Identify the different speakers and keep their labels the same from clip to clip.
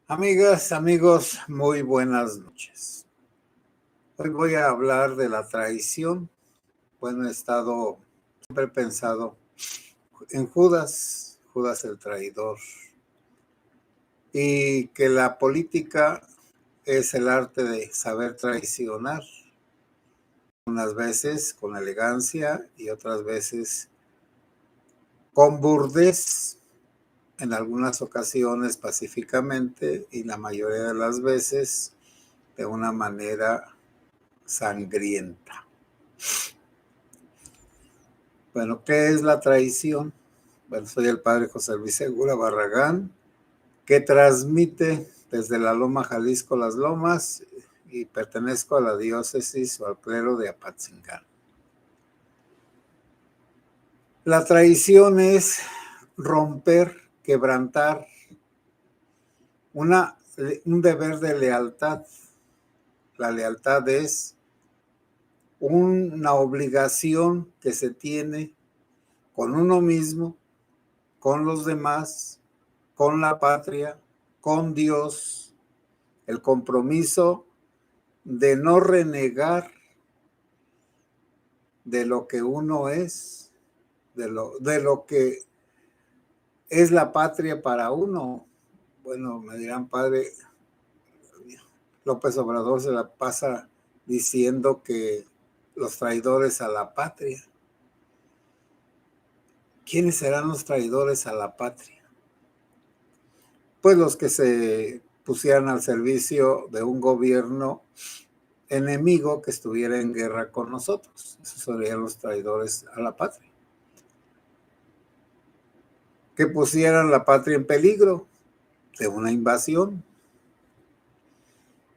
Speaker 1: Amigas, amigos, muy buenas noches. Hoy voy a hablar de la traición. Bueno, he estado siempre pensado en Judas el traidor, y que la política es el arte de saber traicionar, unas veces con elegancia y otras veces con burdez, en algunas ocasiones pacíficamente y la mayoría de las veces de una manera sangrienta. Bueno, ¿qué es la traición? Bueno, soy el padre José Luis Segura Barragán, que transmite desde la Loma Jalisco Las Lomas y pertenezco a la diócesis o al clero de Apatzingán. La traición es romper, quebrantar un deber de lealtad. La lealtad es una obligación que se tiene con uno mismo, con los demás, con la patria, con Dios, el compromiso de no renegar de lo que uno es, de lo que es la patria para uno. Bueno, me dirán, padre, López Obrador se la pasa diciendo que los traidores a la patria. ¿Quiénes serán los traidores a la patria? Pues los que se pusieran al servicio de un gobierno enemigo que estuviera en guerra con nosotros. Esos serían los traidores a la patria. Que pusieran la patria en peligro de una invasión.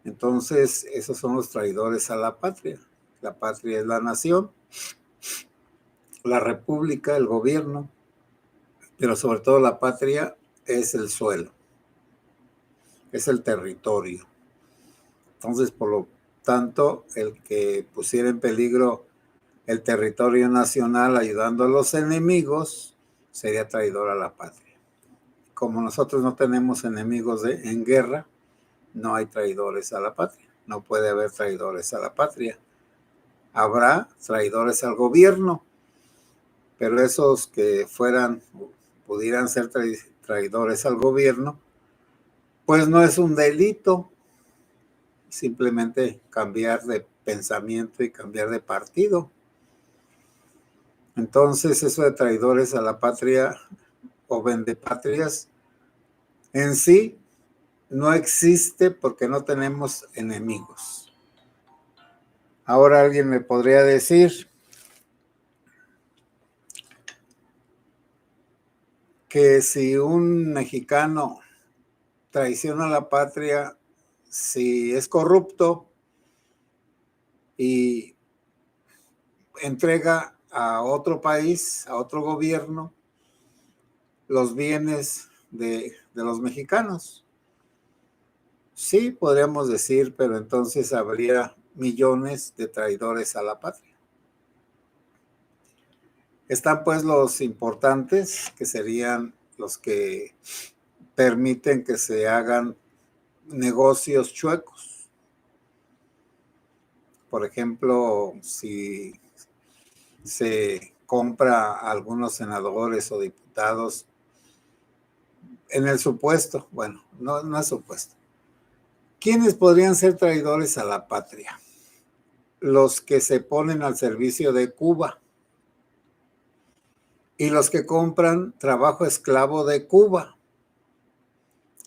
Speaker 1: Entonces, esos son los traidores a la patria. La patria es la nación, la república, el gobierno, pero sobre todo la patria es el suelo, es el territorio. Entonces, por lo tanto, el que pusiera en peligro el territorio nacional ayudando a los enemigos sería traidor a la patria. Como nosotros no tenemos enemigos en guerra, no hay traidores a la patria. No puede haber traidores a la patria. Habrá traidores al gobierno, pero esos que pudieran ser traidores al gobierno, pues no es un delito. Simplemente cambiar de pensamiento y cambiar de partido. Entonces, eso de traidores a la patria o vendepatrias en sí no existe porque no tenemos enemigos. Ahora alguien me podría decir que si un mexicano traiciona a la patria, si es corrupto y entrega a otro país, a otro gobierno, los bienes de los mexicanos. Sí, podríamos decir, pero entonces habría millones de traidores a la patria. Están pues los importantes, que serían los que permiten que se hagan negocios chuecos. Por ejemplo, si se compra a algunos senadores o diputados, en el supuesto, bueno, no es supuesto. ¿Quiénes podrían ser traidores a la patria? Los que se ponen al servicio de Cuba y los que compran trabajo esclavo de Cuba.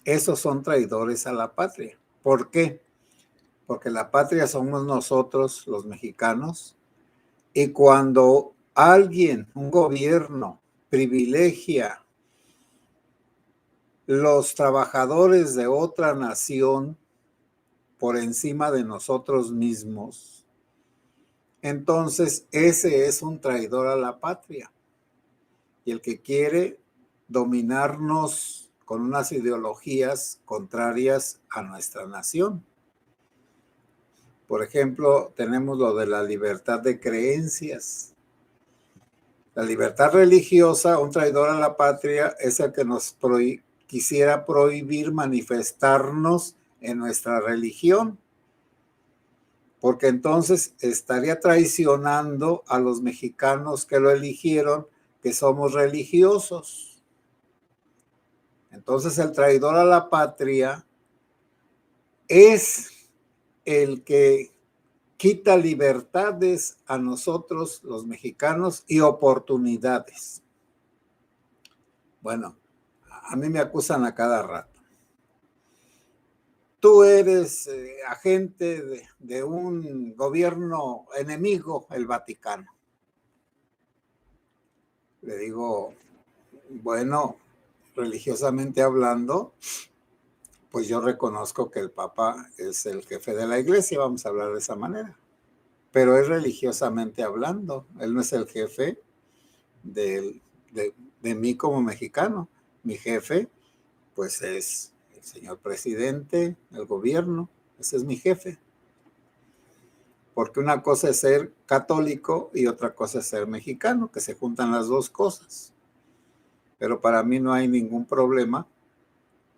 Speaker 1: Esos son traidores a la patria. ¿Por qué? Porque la patria somos nosotros, los mexicanos, y cuando alguien, un gobierno, privilegia los trabajadores de otra nación por encima de nosotros mismos, entonces ese es un traidor a la patria. Y el que quiere dominarnos con unas ideologías contrarias a nuestra nación. Por ejemplo, tenemos lo de la libertad de creencias. La libertad religiosa, un traidor a la patria, es el que nos quisiera prohibir manifestarnos en nuestra religión, porque entonces estaría traicionando a los mexicanos que lo eligieron, que somos religiosos. Entonces el traidor a la patria es el que quita libertades a nosotros los mexicanos y oportunidades. Bueno, a mí me acusan a cada rato. Tú eres agente de un gobierno enemigo, el Vaticano. Le digo, bueno, religiosamente hablando, pues yo reconozco que el Papa es el jefe de la iglesia, vamos a hablar de esa manera. Pero es religiosamente hablando, él no es el jefe de mí como mexicano. Mi jefe, pues es el señor presidente, el gobierno, ese es mi jefe. Porque una cosa es ser católico y otra cosa es ser mexicano, que se juntan las dos cosas. Pero para mí no hay ningún problema.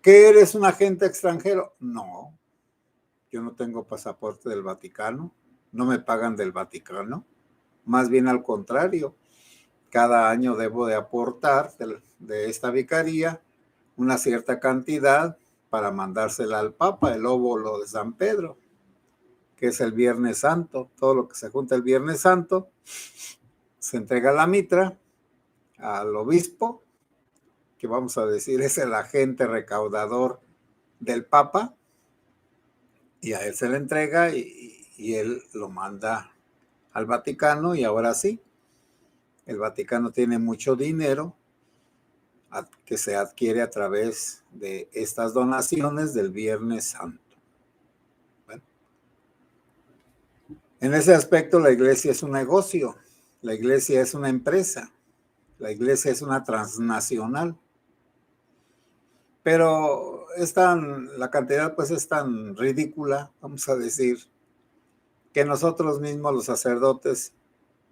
Speaker 1: ¿Que eres un agente extranjero? No, yo no tengo pasaporte del Vaticano, no me pagan del Vaticano, más bien al contrario, cada año debo de aportar de esta vicaría una cierta cantidad para mandársela al Papa, el óbolo de San Pedro, que es el Viernes Santo. Todo lo que se junta el Viernes Santo se entrega la mitra al obispo, que vamos a decir es el agente recaudador del Papa, y a él se le entrega y él lo manda al Vaticano. Y ahora sí, el Vaticano tiene mucho dinero que se adquiere a través de estas donaciones del Viernes Santo. Bueno, en ese aspecto la iglesia es un negocio, la iglesia es una empresa, la iglesia es una transnacional. Pero la cantidad pues es tan ridícula, vamos a decir, que nosotros mismos los sacerdotes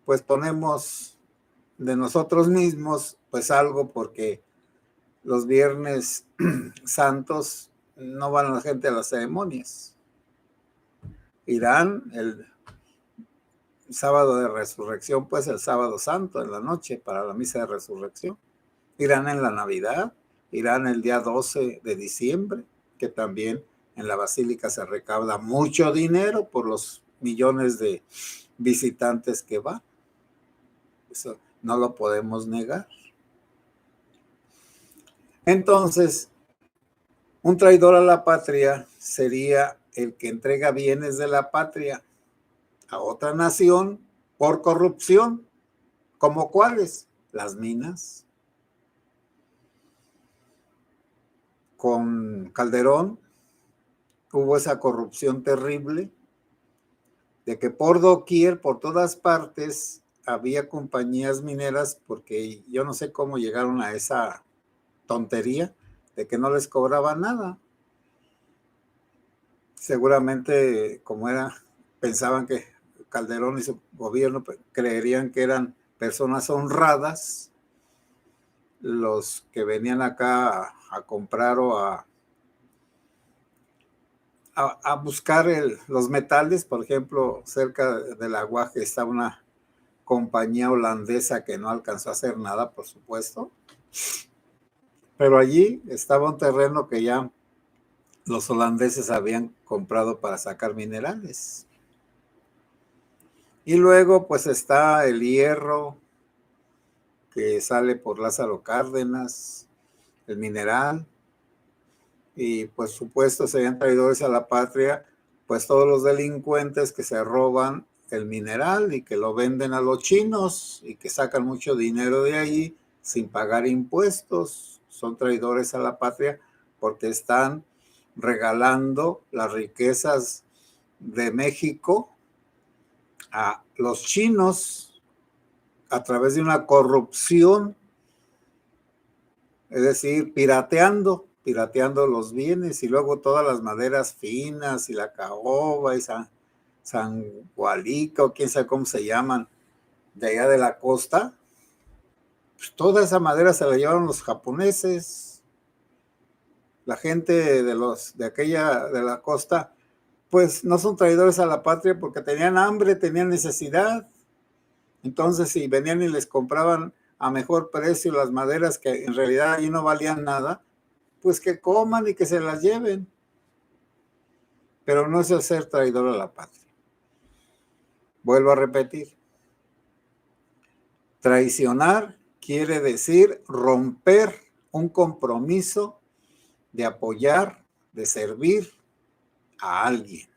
Speaker 1: pues ponemos de nosotros mismos pues algo, porque los viernes santos no van la gente a las ceremonias. Irán el sábado de resurrección, pues el sábado santo en la noche para la misa de resurrección. Irán en la Navidad, irán el día 12 de diciembre, que también en la basílica se recauda mucho dinero por los millones de visitantes que van. Eso no lo podemos negar. Entonces, un traidor a la patria sería el que entrega bienes de la patria a otra nación por corrupción. ¿Como cuáles? Las minas. Con Calderón hubo esa corrupción terrible de que por doquier, por todas partes, había compañías mineras, porque yo no sé cómo llegaron a esa tontería de que no les cobraba nada. Seguramente, como pensaban que Calderón y su gobierno creerían que eran personas honradas los que venían acá a comprar o a buscar los metales. Por ejemplo, cerca del Aguaje está una compañía holandesa que no alcanzó a hacer nada, por supuesto, pero allí estaba un terreno que ya los holandeses habían comprado para sacar minerales. Y luego pues está el hierro que sale por Lázaro Cárdenas, el mineral, y pues supuesto serían traidores a la patria pues todos los delincuentes que se roban el mineral y que lo venden a los chinos y que sacan mucho dinero de ahí sin pagar impuestos. Son traidores a la patria porque están regalando las riquezas de México a los chinos a través de una corrupción, es decir, pirateando los bienes, y luego todas las maderas finas y la caoba y San Gualica, o quién sabe cómo se llaman, de allá de la costa, pues toda esa madera se la llevaron los japoneses. La gente de la costa, pues no son traidores a la patria porque tenían hambre, tenían necesidad. Entonces, si venían y les compraban a mejor precio las maderas que en realidad ahí no valían nada, pues que coman y que se las lleven. Pero no es el ser traidor a la patria. Vuelvo a repetir. Traicionar quiere decir romper un compromiso de apoyar, de servir a alguien.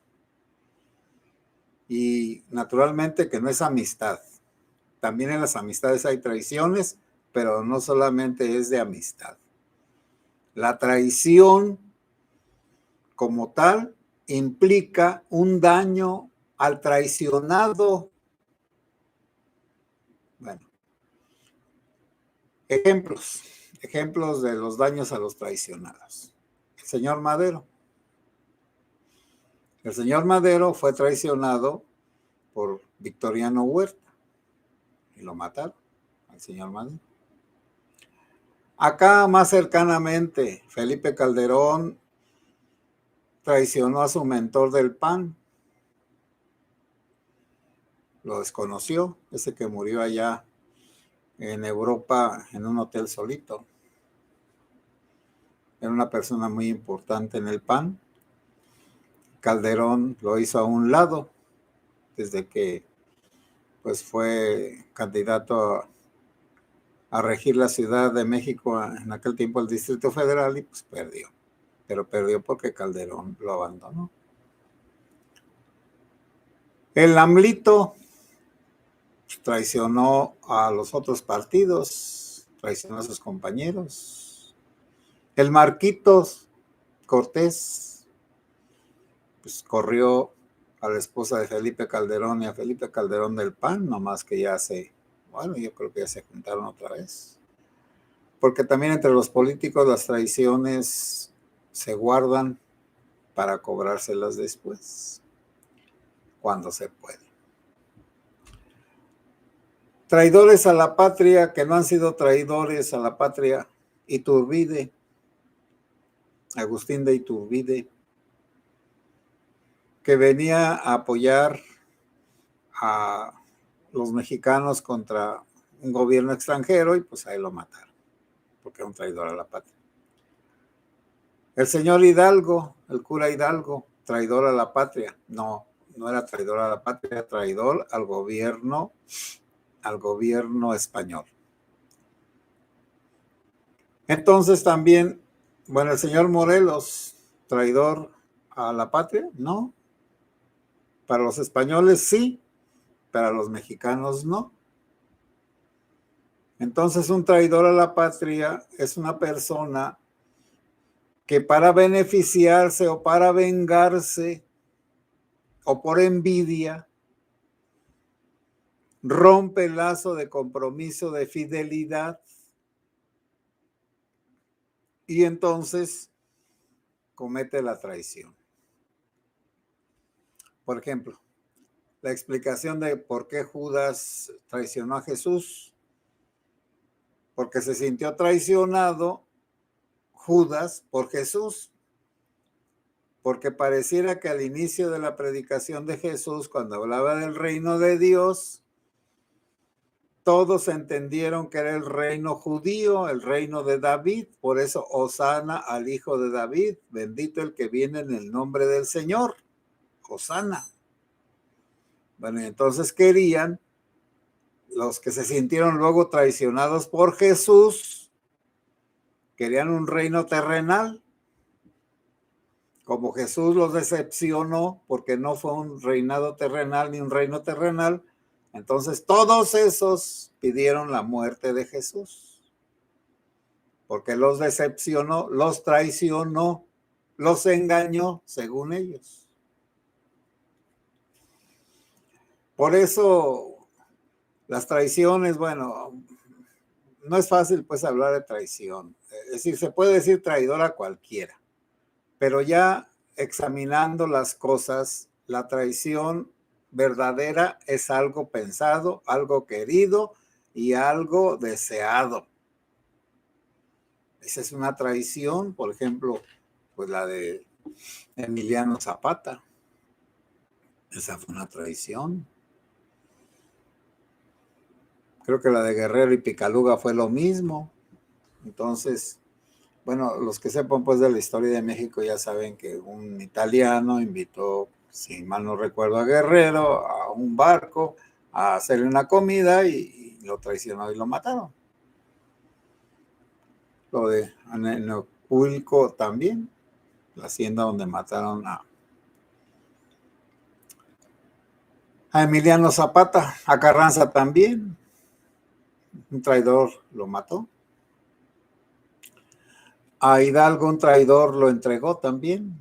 Speaker 1: Y naturalmente que no es amistad. También en las amistades hay traiciones, pero no solamente es de amistad. La traición como tal implica un daño al traicionado. Bueno, ejemplos de los daños a los traicionados. El señor Madero. El señor Madero fue traicionado por Victoriano Huerta y lo mataron al señor Madero. Acá más cercanamente, Felipe Calderón traicionó a su mentor del PAN. Lo desconoció, ese que murió allá en Europa en un hotel solito. Era una persona muy importante en el PAN. Calderón lo hizo a un lado desde que pues fue candidato a regir la Ciudad de México, en aquel tiempo el Distrito Federal, y pues perdió. Pero perdió porque Calderón lo abandonó. El AMLito traicionó a los otros partidos, traicionó a sus compañeros. El Marquitos Cortés pues corrió a la esposa de Felipe Calderón y a Felipe Calderón del PAN, nomás que yo creo que ya se juntaron otra vez. Porque también entre los políticos las traiciones se guardan para cobrárselas después, cuando se puede. Traidores a la patria que no han sido traidores a la patria. Iturbide, Agustín de Iturbide, que venía a apoyar a los mexicanos contra un gobierno extranjero y pues ahí lo mataron, porque era un traidor a la patria. El señor Hidalgo, el cura Hidalgo, traidor a la patria. No era traidor a la patria, traidor al gobierno español. Entonces también, bueno, el señor Morelos, traidor a la patria, no. Para los españoles sí, para los mexicanos no. Entonces un traidor a la patria es una persona que para beneficiarse o para vengarse o por envidia rompe el lazo de compromiso de fidelidad y entonces comete la traición. Por ejemplo, la explicación de por qué Judas traicionó a Jesús, porque se sintió traicionado Judas por Jesús, porque pareciera que al inicio de la predicación de Jesús, cuando hablaba del reino de Dios, todos entendieron que era el reino judío, el reino de David, por eso Hosana al hijo de David, bendito el que viene en el nombre del Señor, Hosana. Bueno, entonces querían, los que se sintieron luego traicionados por Jesús, querían un reino terrenal. Como Jesús los decepcionó porque no fue un reinado terrenal ni un reino terrenal, entonces todos esos pidieron la muerte de Jesús. Porque los decepcionó, los traicionó, los engañó, según ellos. Por eso las traiciones, bueno, no es fácil pues hablar de traición. Es decir, se puede decir traidor a cualquiera. Pero ya examinando las cosas, la traición verdadera es algo pensado, algo querido y algo deseado. Esa es una traición, por ejemplo, pues la de Emiliano Zapata. Esa fue una traición. Creo que la de Guerrero y Picaluga fue lo mismo. Entonces, bueno, los que sepan pues de la historia de México ya saben que un italiano invitó, si mal no recuerdo, a Guerrero a un barco a hacerle una comida y lo traicionó y lo mataron. Lo de Anenopulco también, la hacienda donde mataron a Emiliano Zapata, a Carranza también, un traidor lo mató. A Hidalgo un traidor lo entregó también.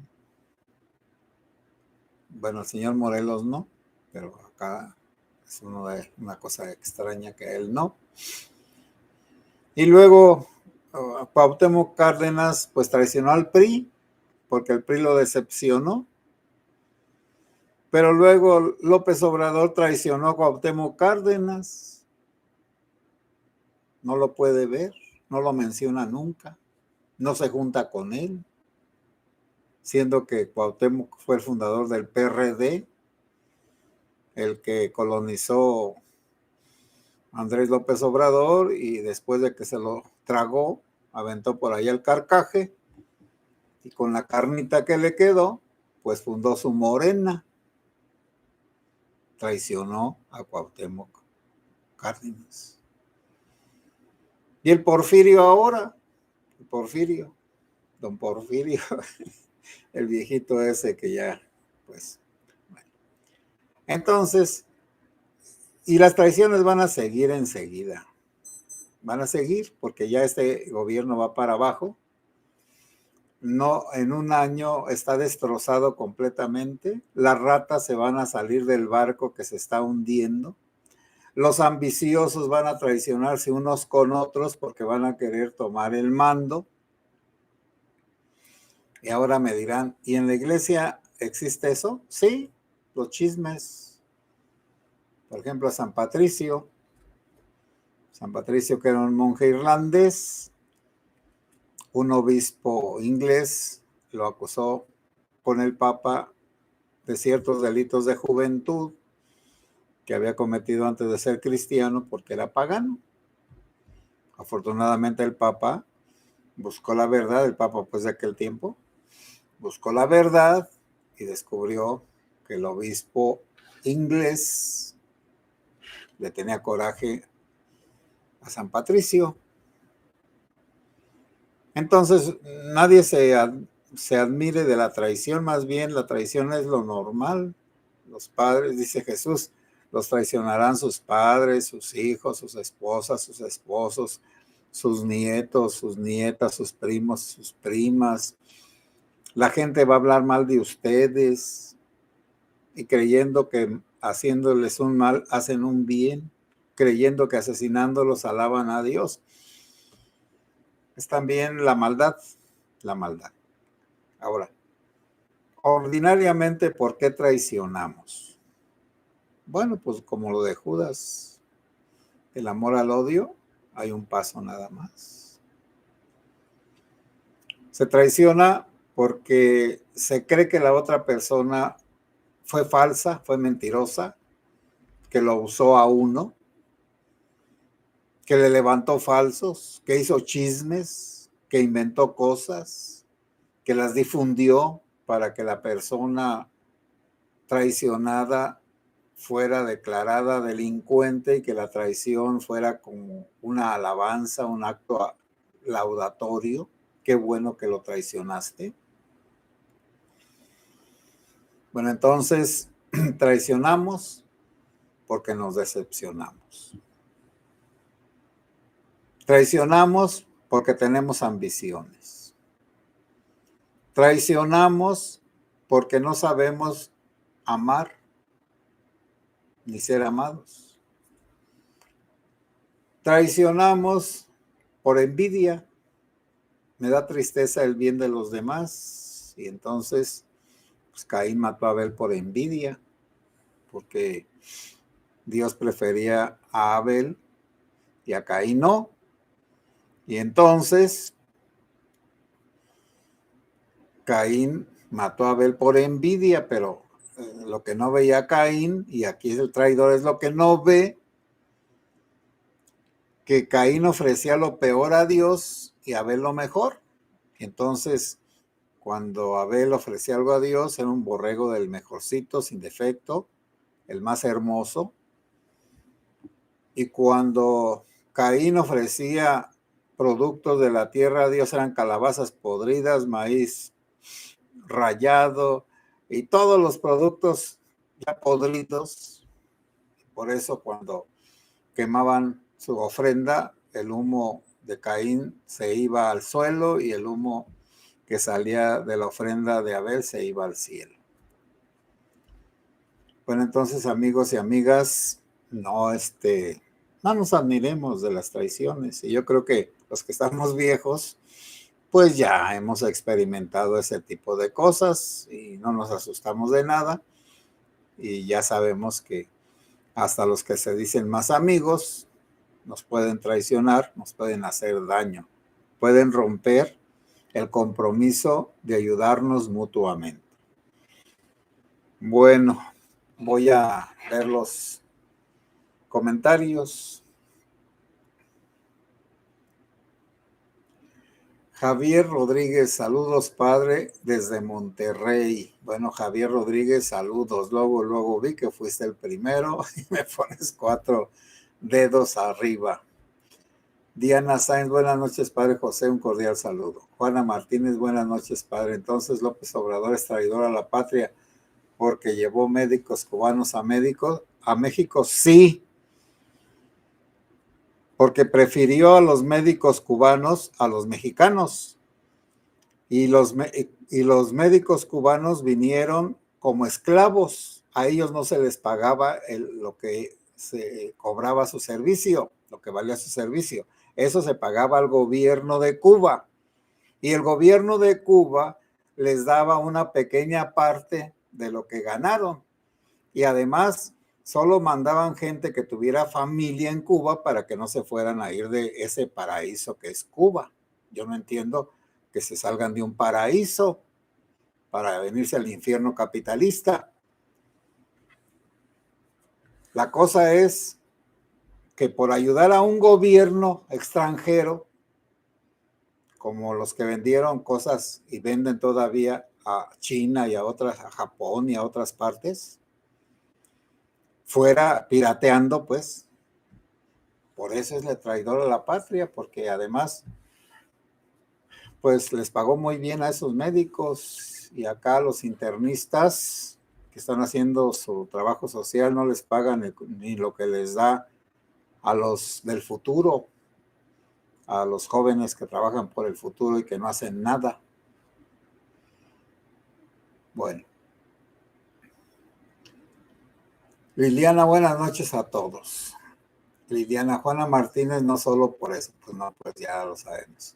Speaker 1: Bueno, el señor Morelos no, pero acá es una cosa extraña que él no. Y luego Cuauhtémoc Cárdenas pues traicionó al PRI, porque el PRI lo decepcionó. Pero luego López Obrador traicionó a Cuauhtémoc Cárdenas. No lo puede ver, no lo menciona nunca, no se junta con él, siendo que Cuauhtémoc fue el fundador del PRD, el que colonizó Andrés López Obrador, y después de que se lo tragó, aventó por ahí el carcaje, y con la carnita que le quedó, pues fundó su Morena. Traicionó a Cuauhtémoc Cárdenas. Y el Porfirio ahora, el Porfirio, don Porfirio, el viejito ese que ya, pues, bueno. Entonces, y las traiciones van a seguir enseguida. Van a seguir porque ya este gobierno va para abajo. No, en un año está destrozado completamente. Las ratas se van a salir del barco que se está hundiendo. Los ambiciosos van a traicionarse unos con otros porque van a querer tomar el mando. Y ahora me dirán, ¿y en la iglesia existe eso? Sí, los chismes. Por ejemplo, San Patricio, que era un monje irlandés, un obispo inglés lo acusó con el Papa de ciertos delitos de juventud que había cometido antes de ser cristiano porque era pagano. Afortunadamente el Papa buscó la verdad, el Papa pues de aquel tiempo, buscó la verdad y descubrió que el obispo inglés le tenía coraje a San Patricio. Entonces, nadie se admire de la traición, más bien la traición es lo normal. Los padres, dice Jesús, los traicionarán sus padres, sus hijos, sus esposas, sus esposos, sus nietos, sus nietas, sus primos, sus primas. La gente va a hablar mal de ustedes y creyendo que haciéndoles un mal hacen un bien, creyendo que asesinándolos alaban a Dios. Es también la maldad, la maldad. Ahora, ordinariamente, ¿por qué traicionamos? Bueno, pues como lo de Judas, el amor al odio, hay un paso nada más. Se traiciona porque se cree que la otra persona fue falsa, fue mentirosa, que lo usó a uno, que le levantó falsos, que hizo chismes, que inventó cosas, que las difundió para que la persona traicionada fuera declarada delincuente y que la traición fuera como una alabanza, un acto laudatorio. Qué bueno que lo traicionaste. Bueno, entonces traicionamos porque nos decepcionamos. Traicionamos porque tenemos ambiciones. Traicionamos porque no sabemos amar ni ser amados. Traicionamos por envidia. Me da tristeza el bien de los demás y entonces pues Caín mató a Abel por envidia, porque Dios prefería a Abel y a Caín no. Y entonces Caín mató a Abel por envidia, pero lo que no veía Caín, y aquí el traidor es lo que no ve, que Caín ofrecía lo peor a Dios y Abel lo mejor. Entonces, cuando Abel ofrecía algo a Dios, era un borrego del mejorcito, sin defecto, el más hermoso. Y cuando Caín ofrecía productos de la tierra a Dios, eran calabazas podridas, maíz rayado y todos los productos ya podridos. Por eso cuando quemaban su ofrenda, el humo de Caín se iba al suelo y el humo que salía de la ofrenda de Abel se iba al cielo. Bueno, entonces, amigos y amigas, no nos admiremos de las traiciones. Y yo creo que los que estamos viejos, pues ya hemos experimentado ese tipo de cosas y no nos asustamos de nada. Y ya sabemos que hasta los que se dicen más amigos nos pueden traicionar, nos pueden hacer daño, pueden romper el compromiso de ayudarnos mutuamente. Bueno, voy a ver los comentarios. Javier Rodríguez, saludos padre desde Monterrey. Bueno, Javier Rodríguez, saludos. Luego vi que fuiste el primero y me pones 4 dedos arriba. Diana Sáenz, buenas noches padre José, un cordial saludo. Juana Martínez, buenas noches padre. Entonces López Obrador es traidor a la patria porque llevó médicos cubanos a México, sí. Porque prefirió a los médicos cubanos a los mexicanos. Y los médicos cubanos vinieron como esclavos. A ellos no se les pagaba lo que se cobraba su servicio, lo que valía su servicio. Eso se pagaba al gobierno de Cuba. Y el gobierno de Cuba les daba una pequeña parte de lo que ganaron. Y además solo mandaban gente que tuviera familia en Cuba para que no se fueran a ir de ese paraíso que es Cuba. Yo no entiendo que se salgan de un paraíso para venirse al infierno capitalista. La cosa es que por ayudar a un gobierno extranjero, como los que vendieron cosas y venden todavía a China y a Japón y a otras partes, fuera pirateando, pues, por eso es el traidor a la patria, porque además, pues les pagó muy bien a esos médicos y acá a los internistas que están haciendo su trabajo social no les pagan ni lo que les da a los del futuro, a los jóvenes que trabajan por el futuro y que no hacen nada. Bueno. Liliana, buenas noches a todos. Liliana, Juana Martínez, no solo por eso, pues no, pues ya lo sabemos.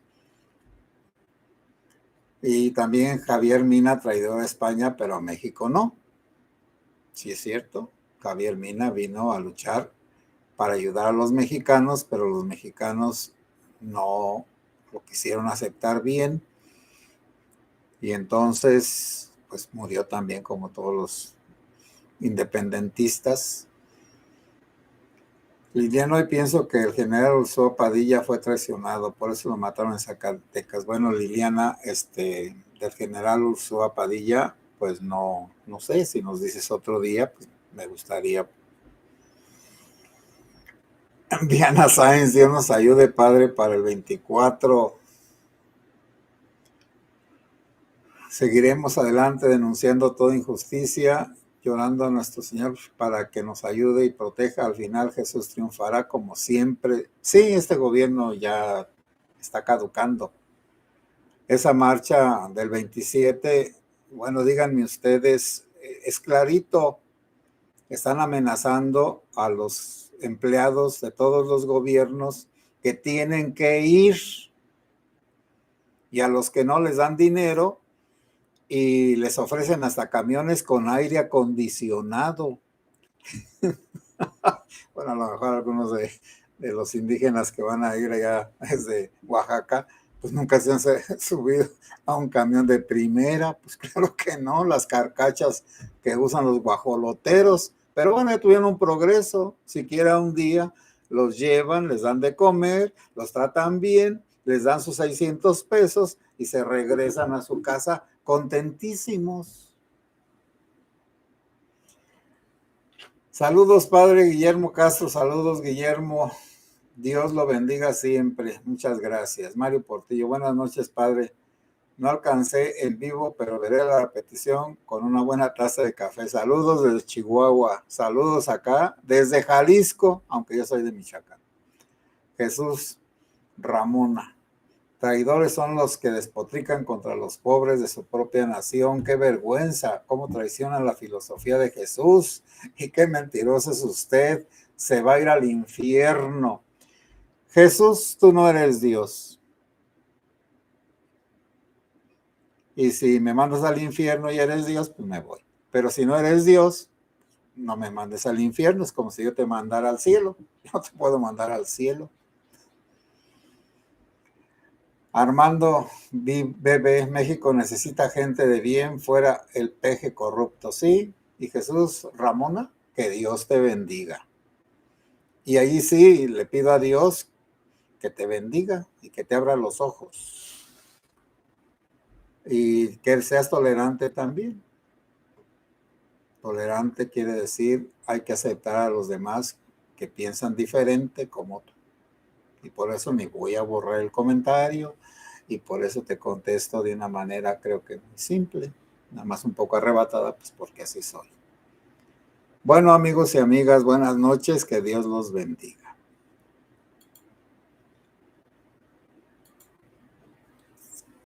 Speaker 1: Y también Javier Mina, traidor a España, pero a México no. Sí es cierto, Javier Mina vino a luchar para ayudar a los mexicanos, pero los mexicanos no lo quisieron aceptar bien. Y entonces, pues murió también como todos los independentistas. Liliana, hoy pienso que el general Ursúa Padilla fue traicionado, por eso lo mataron en Zacatecas. Bueno, Liliana, del general Ursúa Padilla, pues no sé, si nos dices otro día, pues me gustaría. Diana Sáenz, Dios nos ayude, Padre, para el 24. Seguiremos adelante denunciando toda injusticia, llorando a nuestro Señor para que nos ayude y proteja. Al final Jesús triunfará como siempre. Sí, este gobierno ya está caducando. Esa marcha del 27, bueno, díganme ustedes, es clarito, están amenazando a los empleados de todos los gobiernos que tienen que ir y a los que no les dan dinero y les ofrecen hasta camiones con aire acondicionado. Bueno, a lo mejor algunos de los indígenas que van a ir allá desde Oaxaca, Pues nunca se han subido a un camión de primera, pues claro que no, las carcachas que usan los guajoloteros, pero bueno, ya tuvieron un progreso, siquiera un día los llevan, les dan de comer, los tratan bien, les dan sus 600 pesos y se regresan a su casa contentísimos. Saludos, padre Guillermo Castro, saludos, Guillermo. Dios lo bendiga siempre. Muchas gracias. Mario Portillo, buenas noches, padre. No alcancé el vivo, pero veré la repetición con una buena taza de café. Saludos desde Chihuahua. Saludos acá desde Jalisco, aunque yo soy de Michoacán. Jesús Ramona. Traidores son los que despotrican contra los pobres de su propia nación. ¡Qué vergüenza! ¿Cómo traicionan la filosofía de Jesús? Y qué mentiroso es usted. Se va a ir al infierno. Jesús, tú no eres Dios. Y si me mandas al infierno y eres Dios, pues me voy. Pero si no eres Dios, no me mandes al infierno. Es como si yo te mandara al cielo. Yo no te puedo mandar al cielo. Armando Bebé, México necesita gente de bien, fuera el peje corrupto. Sí, y Jesús Ramona, que Dios te bendiga. Y ahí sí, le pido a Dios que te bendiga y que te abra los ojos. Y que seas tolerante también. Tolerante quiere decir hay que aceptar a los demás que piensan diferente como tú. Y por eso me voy a borrar el comentario y por eso te contesto de una manera creo que muy simple, nada más un poco arrebatada, pues porque así soy. Bueno, amigos y amigas, buenas noches, que Dios los bendiga.